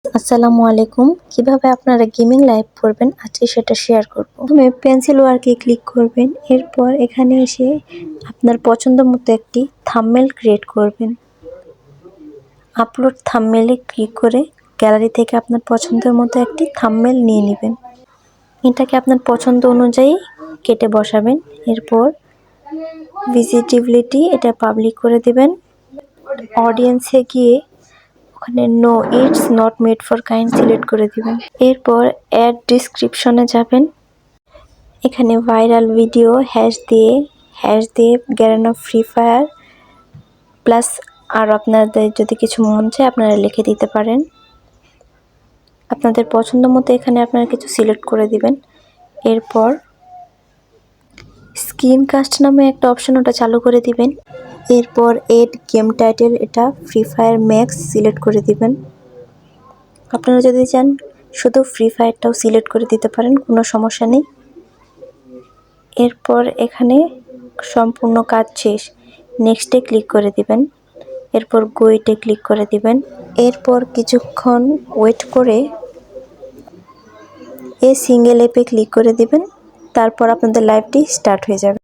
আসসালামু আলাইকুম। কিভাবে আপনারা গেমিং লাইভ করবেন আজকে সেটা শেয়ার করব। প্রথমে পেন্সিল ওয়ার্কে ক্লিক করবেন, এরপর এখানে এসে আপনার পছন্দ মতো একটি থাম্বনেল ক্রিয়েট করবেন। আপলোড থাম্বনেলে ক্লিক করে গ্যালারি থেকে আপনার পছন্দের মতো একটি থাম্বনেল নিয়ে নেবেন। এটাকে আপনার পছন্দ অনুযায়ী কেটে বসাবেন। এরপর ভিজিবিলিটি এটা পাবলিক করে দেবেন। অডিয়েন্সে গিয়ে ওখানে no it's not made for kind select করে দিবেন। এরপর অ্যাড ডিসক্রিপশনে যাবেন। এখানে ভাইরাল ভিডিও হ্যাশ দিয়ে গ্যারেনা ফ্রি ফায়ার প্লাস আর আপনাদের যদি কিছু মন চায় আপনারা লিখে দিতে পারেন। আপনাদের পছন্দ মতো এখানে আপনারা কিছু সিলেক্ট করে দিবেন। এরপর স্ক্রিনকাস্ট নামে একটা অপশন ওটা চালু করে দিবেন। এরপর এড গেম টাইটেল এটা ফ্রি ফায়ার ম্যাক্স সিলেক্ট করে দিবেন। আপনারা যদি চান শুধু ফ্রি ফায়ারটাও সিলেক্ট করে দিতে পারেন, কোনো সমস্যা নেই। এরপর এখানে সম্পূর্ণ কাজ শেষ, নেক্সটে ক্লিক করে দিবেন। এরপর গোইটে ক্লিক করে দিবেন। এরপর কিছুক্ষণ ওয়েট করে এই সিঙ্গেল অ্যাপে ক্লিক করে দিবেন। তারপর আপনাদের লাইভটি স্টার্ট হয়ে যাবে।